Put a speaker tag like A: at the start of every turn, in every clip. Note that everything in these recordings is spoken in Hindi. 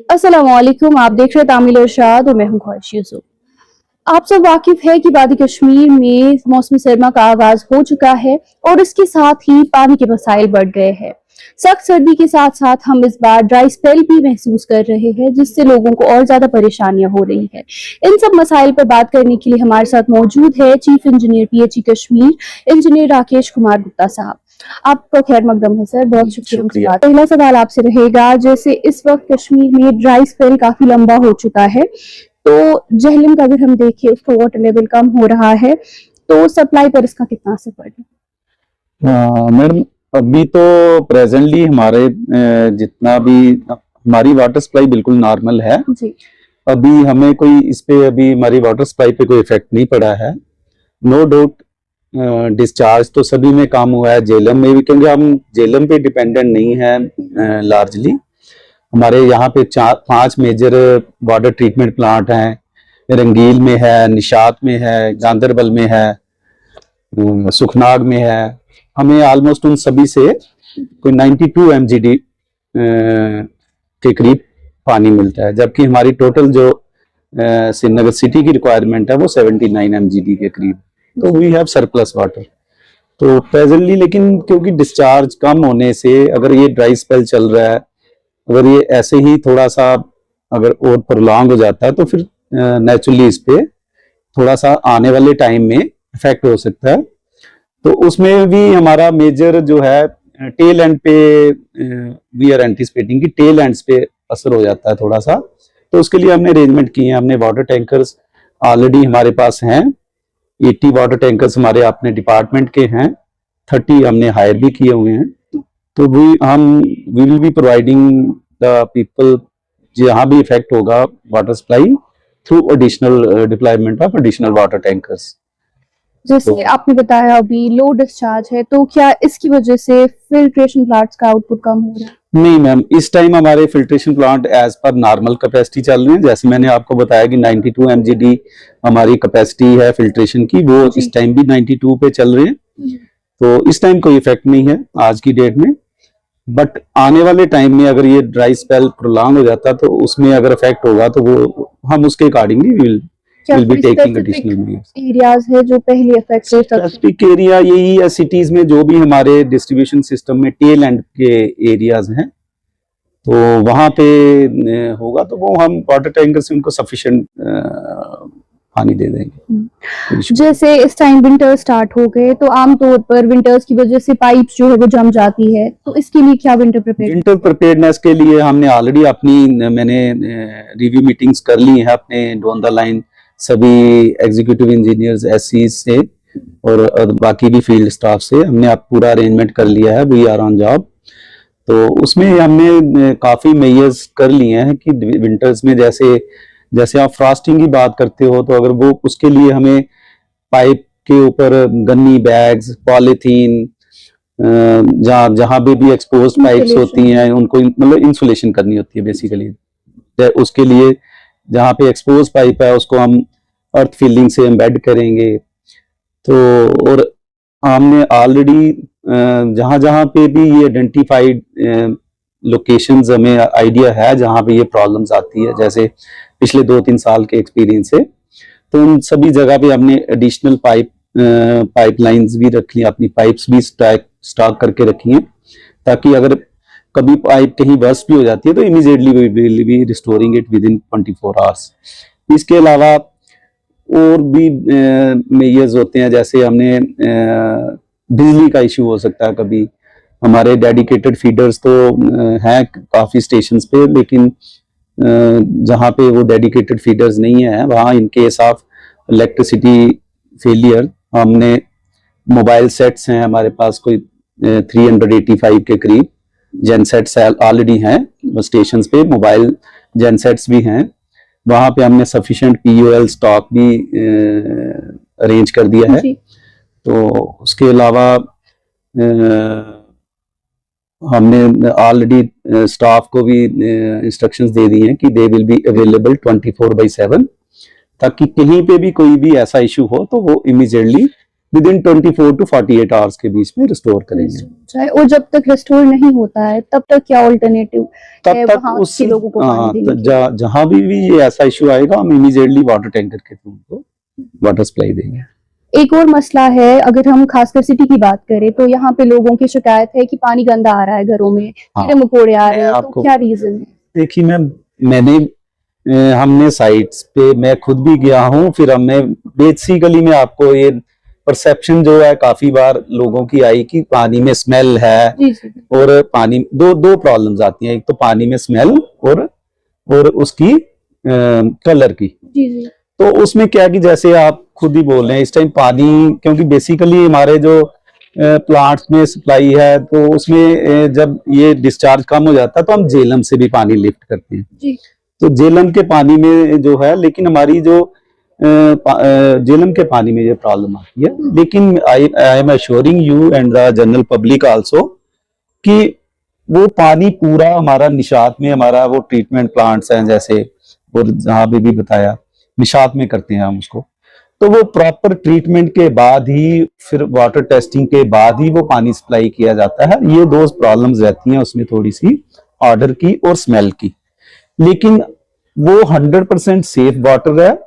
A: अस्सलामुअलैकुम, आप देख रहे हैं तामिल इरशाद और मैं हूं ख्वाहिश यूसुफ। आप सब वाकिफ है कि वादी कश्मीर में मौसम सरमा का आगाज हो चुका है और इसके साथ ही पानी के मसाइल बढ़ गए हैं। सख्त सर्दी के साथ साथ हम इस बार ड्राई स्पेल भी महसूस कर रहे हैं, जिससे लोगों को और ज्यादा परेशानियां हो रही है। इन सब मसाइल पर बात करने के लिए हमारे साथ मौजूद है chief engineer PHE Kashmir, engineer Rakesh Kumar Gupta साहब। आपका खैर मकदम है सर, बहुत शुक्रिया। पहला सवाल आपसे रहेगा, जैसे इस वक्त कश्मीर में ड्राई स्पेल काफी लंबा हो चुका है, तो जहलम का अगर हम देखें उसका वाटर लेवल कम हो रहा है, तो सप्लाई पर इसका कितना असर पड़ेगा?
B: मैडम, अभी तो प्रेजेंटली हमारे जितना भी हमारी वाटर सप्लाई बिल्कुल नॉर्मल है
A: जी।
B: अभी हमें कोई इस पे अभी हमारी वाटर सप्लाई पे कोई इफेक्ट नहीं पड़ा है। नो डाउट डिस्चार्ज तो सभी में काम हुआ है, जेलम में भी, क्योंकि हम जेलम पे डिपेंडेंट नहीं है लार्जली। हमारे यहाँ पे 4-5 मेजर वाटर ट्रीटमेंट प्लांट हैं, रंगील में है, निशात में है, गांदरबल में है, सुखनाग में है। हमें ऑलमोस्ट उन सभी से कोई 92 MGD के करीब पानी मिलता है, जबकि हमारी टोटल जो श्रीनगर सिटी की रिक्वायरमेंट है वो 79 MGD के करीब। तो वी हैव सरप्लस वाटर तो प्रेजेंटली। लेकिन क्योंकि डिस्चार्ज कम होने से अगर ये ड्राई स्पेल चल रहा है, अगर ये ऐसे ही थोड़ा सा अगर और प्रोलॉन्ग हो जाता है तो फिर नेचुरली इस पे थोड़ा सा आने वाले टाइम में इफेक्ट हो सकता है। तो उसमें भी हमारा मेजर जो है टेल एंड पे वी आर एंटिसिपेटिंग कि टेल एंड्स पे असर हो जाता है थोड़ा सा। तो उसके लिए हमने अरेंजमेंट किए हैं, हमने वाटर टैंकर्स ऑलरेडी हमारे पास हैं। 80 वाटर टैंकर्स हमारे अपने डिपार्टमेंट के हैं, 30 हमने हायर भी किए हुए हैं। तो we will be providing the people जहाँ भी इफेक्ट होगा water supply through additional deployment of additional water tankers.
A: जैसे आपने बताया अभी लो डिस्चार्ज है, तो क्या इसकी वजह से फिल्ट्रेशन प्लांट्स का आउटपुट कम हो रहा है?
B: नहीं मैम, इस टाइम हमारे filtration plant as per normal capacity चल रहे हैं। जैसे मैंने आपको बताया कि 92 MGD हमारी कैपेसिटी है फिल्ट्रेशन की, वो इस टाइम भी 92 पे चल रहे हैं। तो इस टाइम कोई इफेक्ट नहीं है आज की डेट में। बट आने वाले टाइम में अगर ये ड्राई स्पेल प्रोलॉन्ग हो जाता तो उसमें अगर इफेक्ट होगा तो वो हम उसके accordingly will be taking additional measures.
A: Areas है जो पहले इफेक्ट हो सकते हैं?
B: स्पेसिफिक एरिया यही है सिटीज में, जो भी हमारे डिस्ट्रीब्यूशन सिस्टम में टेल एंड के एरियाज हैं, तो वहां पे होगा तो वो हम वाटर टैंकर से उनको सफिशिएंट पानी दे देंगे।
A: जैसे इस टाइम विंटर स्टार्ट हो गए, तो आमतौर पर विंटर्स की वजह से पाइप्स जो है वो जम जाती है, तो इसके लिए क्या विंटर
B: प्रिपेयर्डनेस के लिए हमने ऑलरेडी मैंने रिव्यू मीटिंग्स कर ली है अपने डोन द लाइन सभी एग्जीक्यूटिव इंजीनियर्स SC से और बाकी भी फील्ड स्टाफ से हमने अब पूरा अरेंजमेंट कर लिया है। We are on job. तो उसमें हमने काफी मेजर्स कर लिए हैं कि विंटर्स में जैसे आप फ्रॉस्टिंग की बात करते हो, तो अगर वो उसके लिए हमें पाइप के ऊपर गन्नी बैग्स, पॉलीथीन, जहां भी एक्सपोज्ड पाइप्स होती हैं उनको मतलब इंसुलेशन करनी होती है बेसिकली। उसके लिए जहां पे एक्सपोज पाइप है उसको हम अर्थ फिलिंग से एम्बेड करेंगे। तो और हमने ऑलरेडी जहां पे भी ये आइडेंटिफाइड लोकेशंस हमें आइडिया है जहां पे ये प्रॉब्लम्स आती है, जैसे पिछले 2-3 साल के एक्सपीरियंस से, तो उन सभी जगह पे हमने एडिशनल पाइपलाइंस भी रख ली, अपनी पाइप्स भी स्टॉक करके रखी हैं, ताकि अगर कभी पाइप कहीं बर्स्ट भी हो जाती है तो immediately we will be restoring it within 24 hours. इसके अलावा और भी मेजर्स होते हैं, जैसे हमने बिजली का इशू हो सकता है कभी। हमारे डेडिकेटेड फीडर्स तो हैं काफी स्टेशंस पे, लेकिन जहाँ पे वो डेडिकेटेड फीडर्स नहीं है वहाँ in case of electricity failure हमने मोबाइल सेट्स हैं हमारे पास कोई 385 के करीब जेनसेट्स ऑलरेडी हैं स्टेशंस पे, मोबाइल जेनसेट्स भी हैं। वहां पे हमने सफिशिएंट POL स्टॉक भी अरेंज कर दिया है। तो उसके अलावा हमने ऑलरेडी स्टाफ को भी इंस्ट्रक्शंस दे दी हैं कि दे विल बी अवेलेबल 24/7, ताकि कहीं पे भी कोई भी ऐसा इशू हो तो वो immediately with in 24 to 48 hours के बीच में रिस्टोर करेंगे।
A: चाहे और जब तक रिस्टोर नहीं होता है तब तक क्या ऑल्टरनेटिव
B: तब
A: है
B: तक
A: वहाँ
B: उस
A: के लोगों को पानी देने के?
B: जहां भी ये ऐसा इशू आएगा हम इमीडिएटली वाटर टैंकर के थ्रू उनको वाटर सप्लाई देंगे।
A: एक और मसला है, अगर हम खासकर सिटी की बात करें तो यहाँ पे लोगों की शिकायत है कि पानी गंदा आ रहा है घरों में, कीड़े मकोड़े आ रहे हैं, तो क्या रीजन है?
B: देखिए मैंने हमने साइट्स पे मैं खुद भी गया हूँ, फिर हमने बेसिकली में आपको ये परसेप्शन जो है काफी बार लोगों की आई कि पानी में स्मेल है।
A: जी जी।
B: और पानी दो प्रॉब्लम्स आती हैं, एक तो पानी में स्मेल और उसकी कलर की।
A: जी जी।
B: तो उसमें क्या है कि जैसे आप खुद ही बोल रहे हैं इस टाइम पानी, क्योंकि बेसिकली हमारे जो प्लांट्स में सप्लाई है तो उसमें जब ये डिस्चार्ज कम हो जाता है तो हम झेलम से भी पानी लिफ्ट करते हैं
A: जी।
B: तो झेलम के पानी में जो है, लेकिन हमारी जो झेलम के पानी में ये प्रॉब्लम आती है। लेकिन I am assuring you and the general public also कि वो पानी पूरा हमारा निशात में, हमारा वो ट्रीटमेंट प्लांट्स हैं जैसे, और जहाँ भी बताया निशात में करते हैं हम उसको, तो वो प्रॉपर ट्रीटमेंट के बाद ही, फिर वाटर टेस्टिंग के बाद ही वो पानी सप्लाई किया जाता है। ये दो प्रॉब्लम्स रहती हैं उसमें, थोड़ी सी ऑर्डर की और स्मेल की, लेकिन वो 100% सेफ वाटर है,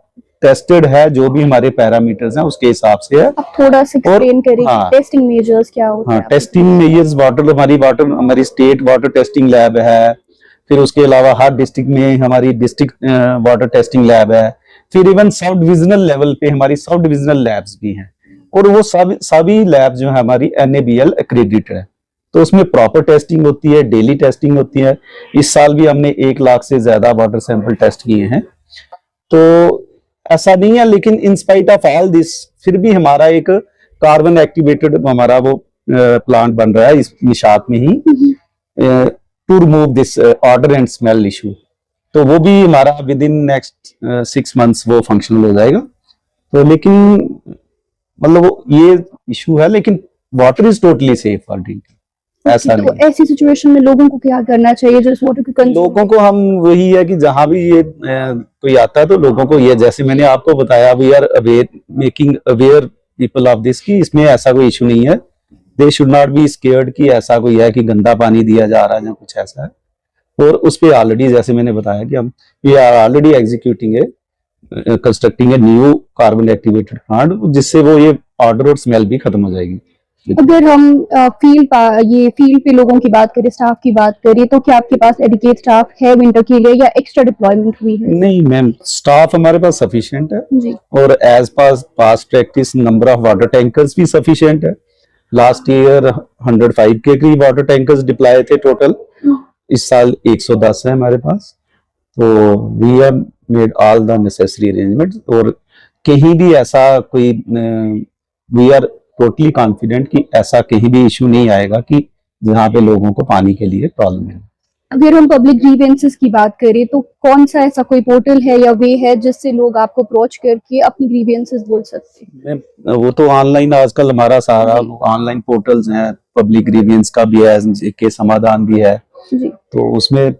B: टेस्टेड है, जो भी हमारे पैरामीटर्स हैं उसके हिसाब से है।
A: अब थोड़ा सा एक्सप्लेन करें
B: हाँ,
A: टेस्टिंग मेजर्स क्या होते हैं?
B: टेस्टिंग मेजर्स हमारी स्टेट वाटर टेस्टिंग लैब है, फिर उसके अलावा हर डिस्ट्रिक्ट में हमारी डिस्ट्रिक्ट वाटर टेस्टिंग लैब है, फिर इवन सब डिविजनल लेवल पे हमारी सब डिविजनल लैब्स भी हैं, और वो सभी लैब जो है हमारी NABL एक्रेडिटेड है। तो उसमें प्रॉपर टेस्टिंग होती है, डेली टेस्टिंग होती है। इस साल भी हमने 1 लाख से ज्यादा वाटर सैंपल टेस्ट किए हैं। तो ऐसा नहीं है, लेकिन in spite of all this फिर भी हमारा एक कार्बन एक्टिवेटेड हमारा वो प्लांट बन रहा है इस निशात में ही, to remove this odour and smell issue. तो वो भी हमारा विद इन नेक्स्ट 6 मंथ्स वो फंक्शनल हो जाएगा। तो लेकिन मतलब ये इशू है, लेकिन water is totally safe for drinking, ऐसा नहीं।
A: तो ऐसी सिचुएशन में लोगों को क्या करना चाहिए जो इस वाटर को
B: लोगों को हम वही है कि जहां भी ये कोई आता है तो लोगों को ये, जैसे मैंने आपको बताया, we are aware, making aware people of this कि इसमें ऐसा कोई इशू नहीं है। They should not be scared कि ऐसा कोई है कि गंदा पानी दिया जा रहा है या कुछ ऐसा है। और उस पे ऑलरेडी जैसे मैंने बताया कि हम we are already executing constructing a new carbon activated plant, जिससे वो ये ऑर्डर और स्मेल भी खत्म हो जाएगी।
A: अगर हम फील्ड पे लोगों की बात करें, स्टाफ की बात करें, तो क्या आपके पास एडिकेट स्टाफ है विंटर के लिए या एक्स्ट्रा डिप्लॉयमेंट हुई है?
B: नहीं मैम, स्टाफ हमारे पास सफिशिएंट है
A: जी।
B: और as past practice number of water tankers भी सफिशिएंट है। लास्ट ईयर 105 के करीब वाटर टैंकर्स डिप्लॉय थे टोटल, इस साल 110 है हमारे पास। तो we have made all the necessary arrangements, और कहीं भी ऐसा कोई वी आर टोटली कॉन्फिडेंट कि ऐसा कहीं भी इशू नहीं आएगा कि जहाँ पे लोगों को पानी के लिए प्रॉब्लम है।
A: अगर हम पब्लिक ग्रीवेंसेस की बात करें तो कौन सा ऐसा कोई पोर्टल है या वे है जिससे लोग आपको अप्रोच करके अपनी ग्रीवेंसेस बोल सकते हैं?
B: वो तो ऑनलाइन आजकल हमारा सारा ऑनलाइन पोर्टल्स हैं, पब्लिक ग्रीवेंस का भी है, के समाधान भी है
A: जी। तो
B: उसमें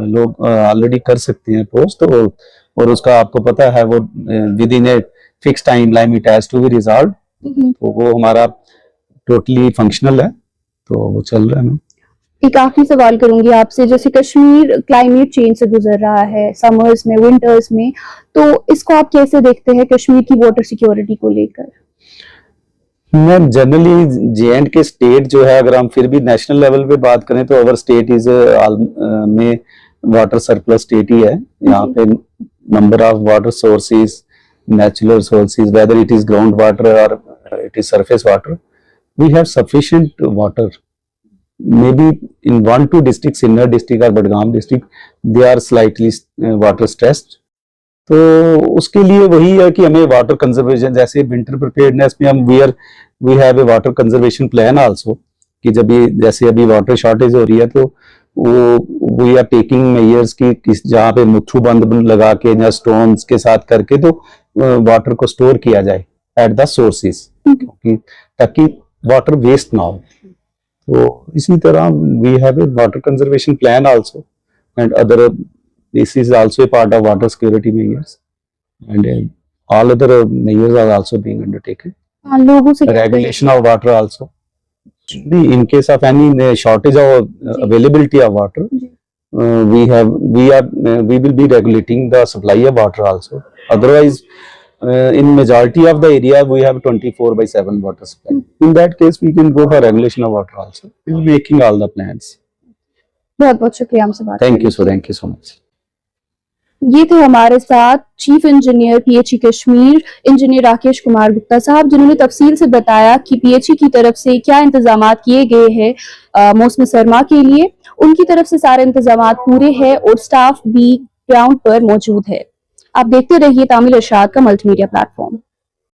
B: लोग ऑलरेडी कर सकते हैं पोस्ट, और उसका आपको पता है वो within a fix time line it has to be resolve. तो वो हमारा टोटली फंक्शनल है, तो वो चल रहा है।
A: एक आखिरी सवाल करूंगी आपसे, जैसे कश्मीर क्लाइमेट चेंज से गुजर रहा है, समर्स में, विंटर्स में, तो इसको आप कैसे देखते हैं कश्मीर की वाटर सिक्योरिटी को लेकर?
B: मैम जनरली J&K के स्टेट जो है, अगर हम फिर भी नेशनल लेवल पे बात करें तो अवर स्टेट इज में वाटर सरप्लस स्टेट ही है। यहाँ पे number of water sources, natural sources, whether it is groundwater or it is surface water, we have sufficient water. Maybe in 1-2 districts, Sinnar district or Badgam district, they are slightly water stressed. तो उसके लिए वही है कि हमें वाटर कंजर्वेशन, जैसे विंटर प्रिपेयर्डनेस में हम we have a water conservation plan also, कि जब ये जैसे अभी वाटर शॉर्टेज हो रही है तो वी आर टेकिंग मेजर्स की जहाँ पे मुट्ठू बंद लगा के या स्टोन्स के साथ करके तो वाटर को स्टोर किया जाए एट द सोर्सेज, ताकि वाटर वेस्ट ना हो। तो इसी तरह we have a water conservation plan also, and other this is also a part of water security measures, and all other measures are also being undertaken.
A: हाँ, लोगों से
B: regulation of water also. In case of any shortage or availability of water,
A: ji,
B: we will be regulating the supply of water also. Otherwise, in majority of the area we have 24/7 water supply. In that case, we can go for regulation of water also. We're making all the plans.
A: बहुत बहुत शुक्रिया हमसे बात
B: Thank
A: करने
B: you, so thank you so much.
A: ये थे हमारे साथ chief engineer PHE Kashmir engineer Rakesh Kumar Gupta साहब, जिन्होंने तफसील से बताया कि पीएचई की तरफ से क्या इंतजाम किए गए हैं मौसम सरमा के लिए। उनकी तरफ से सारे इंतजाम पूरे हैं और स्टाफ भी ग्राउंड पर मौजूद है। आप देखते रहिए तामिल इरशाद का मल्टीमीडिया प्लेटफॉर्म।